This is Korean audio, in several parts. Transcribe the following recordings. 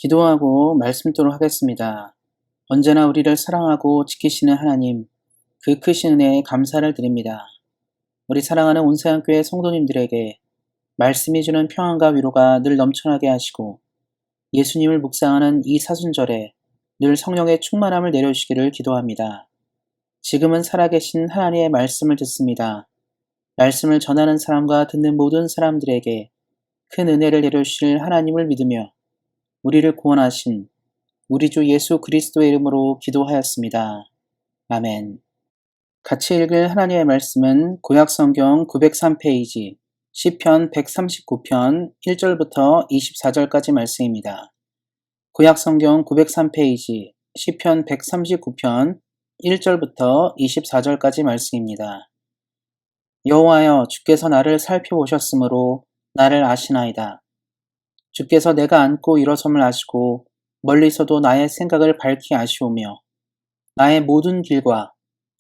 기도하고 말씀 듣도록 하겠습니다. 언제나 우리를 사랑하고 지키시는 하나님, 그 크신 은혜에 감사를 드립니다. 우리 사랑하는 온세안교회 성도님들에게 말씀이 주는 평안과 위로가 늘 넘쳐나게 하시고 예수님을 묵상하는 이 사순절에 늘 성령의 충만함을 내려주시기를 기도합니다. 지금은 살아계신 하나님의 말씀을 듣습니다. 말씀을 전하는 사람과 듣는 모든 사람들에게 큰 은혜를 내려주실 하나님을 믿으며 우리를 구원하신 우리 주 예수 그리스도의 이름으로 기도하였습니다. 아멘. 같이 읽을 하나님의 말씀은 구약성경 903페이지 시편 139편 1절부터 24절까지 말씀입니다. 구약성경 903페이지 시편 139편 1절부터 24절까지 말씀입니다. 여호와여, 주께서 나를 살펴보셨으므로 나를 아시나이다. 주께서 내가 앉고 일어섬을 아시고 멀리서도 나의 생각을 밝히 아시오며 나의 모든 길과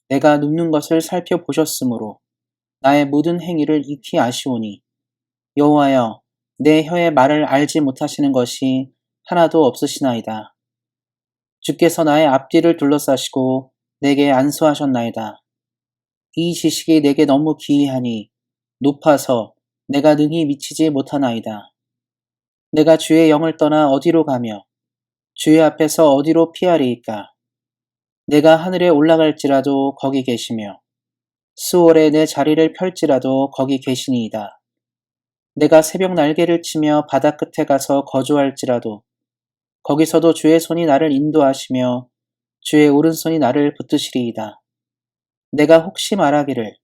내가 눕는 것을 살펴보셨으므로 나의 모든 행위를 익히 아시오니 여호와여, 내 혀의 말을 알지 못하시는 것이 하나도 없으시나이다. 주께서 나의 앞뒤를 둘러싸시고 내게 안수하셨나이다. 이 지식이 내게 너무 기이하니 높아서 내가 능히 미치지 못하나이다. 내가 주의 영을 떠나 어디로 가며 주의 앞에서 어디로 피하리이까? 내가 하늘에 올라갈지라도 거기 계시며 수월에 내 자리를 펼지라도 거기 계시니이다. 내가 새벽 날개를 치며 바다 끝에 가서 거주할지라도 거기서도 주의 손이 나를 인도하시며 주의 오른손이 나를 붙드시리이다. 내가 혹시 말하기를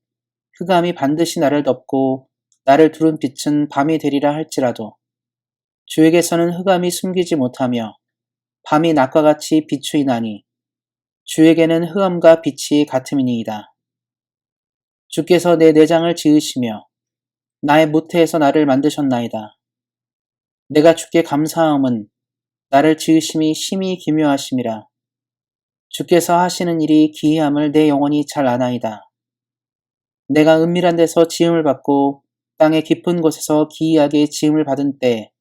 흑암이 반드시 나를 덮고 나를 두른 빛은 밤이 되리라 할지라도 주에게서는 흑암이 숨기지 못하며 밤이 낮과 같이 비추이나니 주에게는 흑암과 빛이 같음이니이다. 주께서 내 내장을 지으시며 나의 모태에서 나를 만드셨나이다. 내가 주께 감사함은 나를 지으심이 심히 기묘하심이라. 주께서 하시는 일이 기이함을 내 영혼이 잘 아나이다. 내가 은밀한 데서 지음을 받고 땅의 깊은 곳에서 기이하게 지음을 받은 때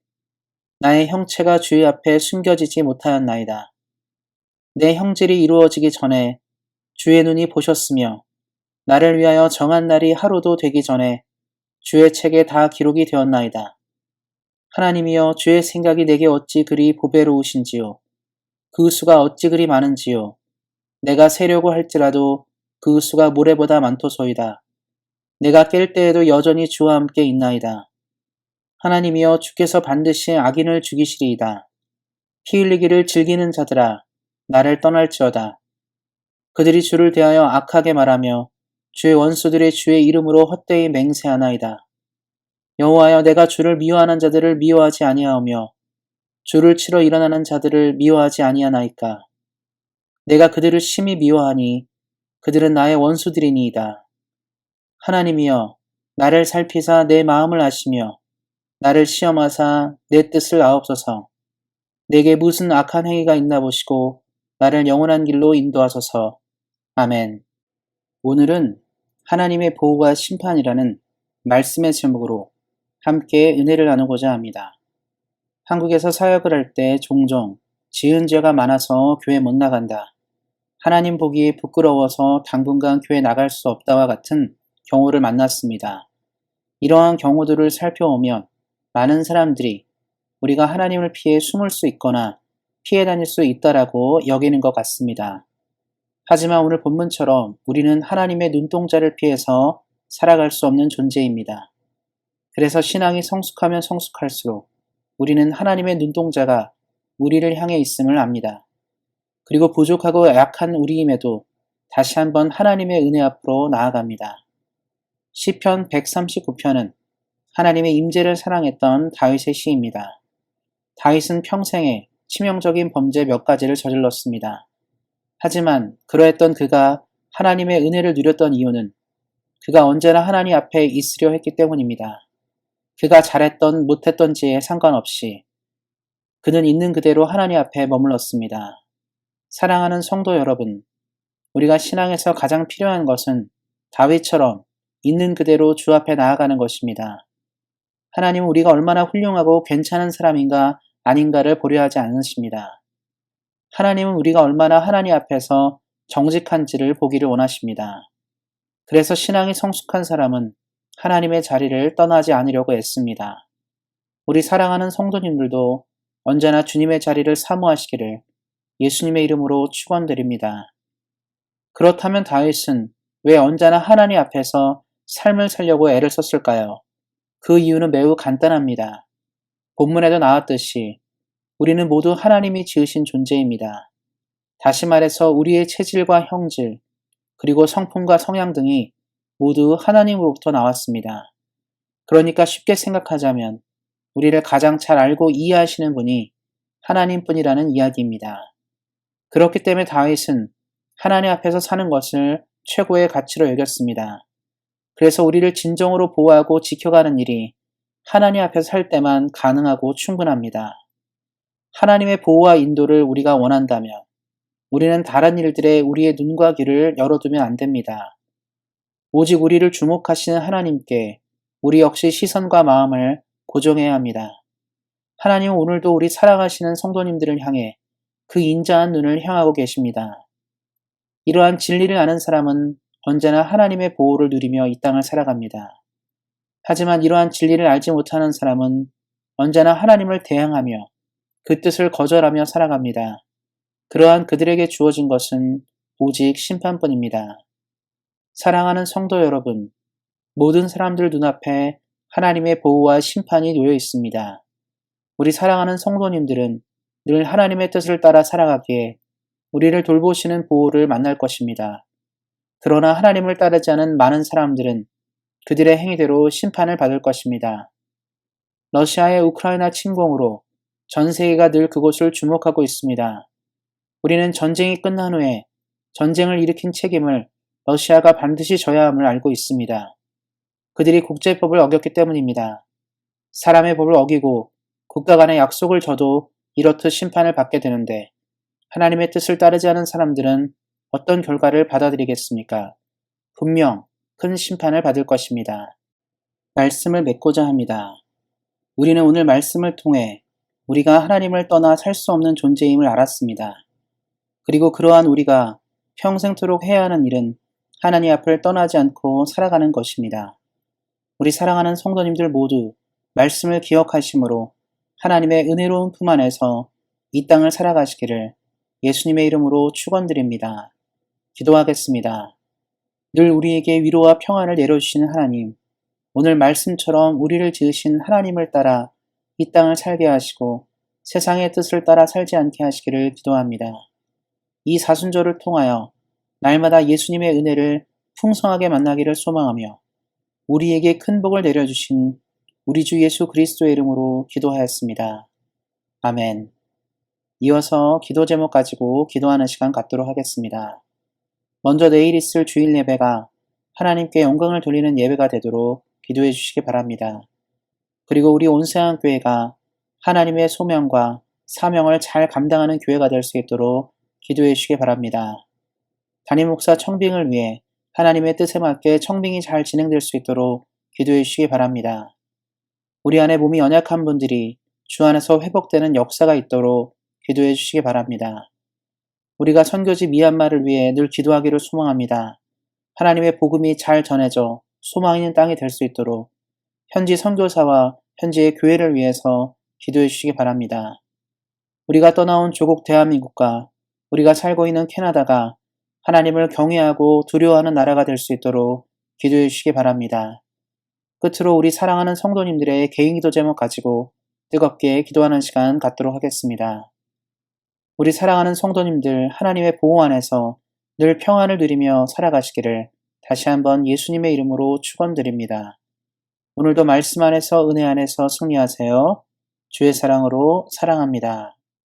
나의 형체가 주의 앞에 숨겨지지 못하였나이다. 내 형질이 이루어지기 전에 주의 눈이 보셨으며 나를 위하여 정한 날이 하루도 되기 전에 주의 책에 다 기록이 되었나이다. 하나님이여, 주의 생각이 내게 어찌 그리 보배로우신지요. 그 수가 어찌 그리 많은지요. 내가 세려고 할지라도 그 수가 모래보다 많도소이다. 내가 깰 때에도 여전히 주와 함께 있나이다. 하나님이여, 주께서 반드시 악인을 죽이시리이다. 피 흘리기를 즐기는 자들아, 나를 떠날지어다. 그들이 주를 대하여 악하게 말하며 주의 원수들의 주의 이름으로 헛되이 맹세하나이다. 여호와여, 내가 주를 미워하는 자들을 미워하지 아니하오며 주를 치러 일어나는 자들을 미워하지 아니하나이까. 내가 그들을 심히 미워하니 그들은 나의 원수들이니이다. 하나님이여, 나를 살피사 내 마음을 아시며 나를 시험하사 내 뜻을 아옵소서. 내게 무슨 악한 행위가 있나 보시고 나를 영원한 길로 인도하소서. 아멘. 오늘은 하나님의 보호와 심판이라는 말씀의 제목으로 함께 은혜를 나누고자 합니다. 한국에서 사역을 할 때 종종 지은 죄가 많아서 교회 못 나간다, 하나님 보기 부끄러워서 당분간 교회 나갈 수 없다와 같은 경우를 만났습니다. 이러한 경우들을 살펴보면 많은 사람들이 우리가 하나님을 피해 숨을 수 있거나 피해 다닐 수 있다라고 여기는 것 같습니다. 하지만 오늘 본문처럼 우리는 하나님의 눈동자를 피해서 살아갈 수 없는 존재입니다. 그래서 신앙이 성숙하면 성숙할수록 우리는 하나님의 눈동자가 우리를 향해 있음을 압니다. 그리고 부족하고 약한 우리임에도 다시 한번 하나님의 은혜 앞으로 나아갑니다. 시편 139편은 하나님의 임재를 사랑했던 다윗의 시입니다. 다윗은 평생에 치명적인 범죄 몇 가지를 저질렀습니다. 하지만 그러했던 그가 하나님의 은혜를 누렸던 이유는 그가 언제나 하나님 앞에 있으려 했기 때문입니다. 그가 잘했던 못했던지에 상관없이 그는 있는 그대로 하나님 앞에 머물렀습니다. 사랑하는 성도 여러분, 우리가 신앙에서 가장 필요한 것은 다윗처럼 있는 그대로 주 앞에 나아가는 것입니다. 하나님은 우리가 얼마나 훌륭하고 괜찮은 사람인가 아닌가를 보려 하지 않으십니다. 하나님은 우리가 얼마나 하나님 앞에서 정직한지를 보기를 원하십니다. 그래서 신앙이 성숙한 사람은 하나님의 자리를 떠나지 않으려고 애씁니다. 우리 사랑하는 성도님들도 언제나 주님의 자리를 사모하시기를 예수님의 이름으로 축원드립니다. 그렇다면 다윗은 왜 언제나 하나님 앞에서 삶을 살려고 애를 썼을까요? 그 이유는 매우 간단합니다. 본문에도 나왔듯이 우리는 모두 하나님이 지으신 존재입니다. 다시 말해서 우리의 체질과 형질, 그리고 성품과 성향 등이 모두 하나님으로부터 나왔습니다. 그러니까 쉽게 생각하자면 우리를 가장 잘 알고 이해하시는 분이 하나님뿐이라는 이야기입니다. 그렇기 때문에 다윗은 하나님 앞에서 사는 것을 최고의 가치로 여겼습니다. 그래서 우리를 진정으로 보호하고 지켜가는 일이 하나님 앞에서 살 때만 가능하고 충분합니다. 하나님의 보호와 인도를 우리가 원한다면 우리는 다른 일들에 우리의 눈과 귀를 열어두면 안 됩니다. 오직 우리를 주목하시는 하나님께 우리 역시 시선과 마음을 고정해야 합니다. 하나님은 오늘도 우리 사랑하시는 성도님들을 향해 그 인자한 눈을 향하고 계십니다. 이러한 진리를 아는 사람은 언제나 하나님의 보호를 누리며 이 땅을 살아갑니다. 하지만 이러한 진리를 알지 못하는 사람은 언제나 하나님을 대항하며 그 뜻을 거절하며 살아갑니다. 그러한 그들에게 주어진 것은 오직 심판뿐입니다. 사랑하는 성도 여러분, 모든 사람들 눈앞에 하나님의 보호와 심판이 놓여 있습니다. 우리 사랑하는 성도님들은 늘 하나님의 뜻을 따라 살아가기에 우리를 돌보시는 보호를 만날 것입니다. 그러나 하나님을 따르지 않은 많은 사람들은 그들의 행위대로 심판을 받을 것입니다. 러시아의 우크라이나 침공으로 전 세계가 늘 그곳을 주목하고 있습니다. 우리는 전쟁이 끝난 후에 전쟁을 일으킨 책임을 러시아가 반드시 져야 함을 알고 있습니다. 그들이 국제법을 어겼기 때문입니다. 사람의 법을 어기고 국가 간의 약속을 져도 이렇듯 심판을 받게 되는데 하나님의 뜻을 따르지 않은 사람들은 어떤 결과를 받아들이겠습니까? 분명 큰 심판을 받을 것입니다. 말씀을 맺고자 합니다. 우리는 오늘 말씀을 통해 우리가 하나님을 떠나 살 수 없는 존재임을 알았습니다. 그리고 그러한 우리가 평생토록 해야 하는 일은 하나님 앞을 떠나지 않고 살아가는 것입니다. 우리 사랑하는 성도님들 모두 말씀을 기억하심으로 하나님의 은혜로운 품 안에서 이 땅을 살아가시기를 예수님의 이름으로 축원드립니다. 기도하겠습니다. 늘 우리에게 위로와 평안을 내려주시는 하나님, 오늘 말씀처럼 우리를 지으신 하나님을 따라 이 땅을 살게 하시고 세상의 뜻을 따라 살지 않게 하시기를 기도합니다. 이 사순절을 통하여 날마다 예수님의 은혜를 풍성하게 만나기를 소망하며 우리에게 큰 복을 내려주신 우리 주 예수 그리스도의 이름으로 기도하였습니다. 아멘. 이어서 기도 제목 가지고 기도하는 시간 갖도록 하겠습니다. 먼저 내일 있을 주일 예배가 하나님께 영광을 돌리는 예배가 되도록 기도해 주시기 바랍니다. 그리고 우리 온세안교회가 하나님의 소명과 사명을 잘 감당하는 교회가 될 수 있도록 기도해 주시기 바랍니다. 담임 목사 청빙을 위해 하나님의 뜻에 맞게 청빙이 잘 진행될 수 있도록 기도해 주시기 바랍니다. 우리 안에 몸이 연약한 분들이 주 안에서 회복되는 역사가 있도록 기도해 주시기 바랍니다. 우리가 선교지 미얀마를 위해 늘 기도하기를 소망합니다. 하나님의 복음이 잘 전해져 소망 있는 땅이 될 수 있도록 현지 선교사와 현지의 교회를 위해서 기도해 주시기 바랍니다. 우리가 떠나온 조국 대한민국과 우리가 살고 있는 캐나다가 하나님을 경외하고 두려워하는 나라가 될 수 있도록 기도해 주시기 바랍니다. 끝으로 우리 사랑하는 성도님들의 개인 기도 제목 가지고 뜨겁게 기도하는 시간 갖도록 하겠습니다. 우리 사랑하는 성도님들 하나님의 보호 안에서 늘 평안을 누리며 살아가시기를 다시 한번 예수님의 이름으로 축원드립니다. 오늘도 말씀 안에서 은혜 안에서 승리하세요. 주의 사랑으로 사랑합니다.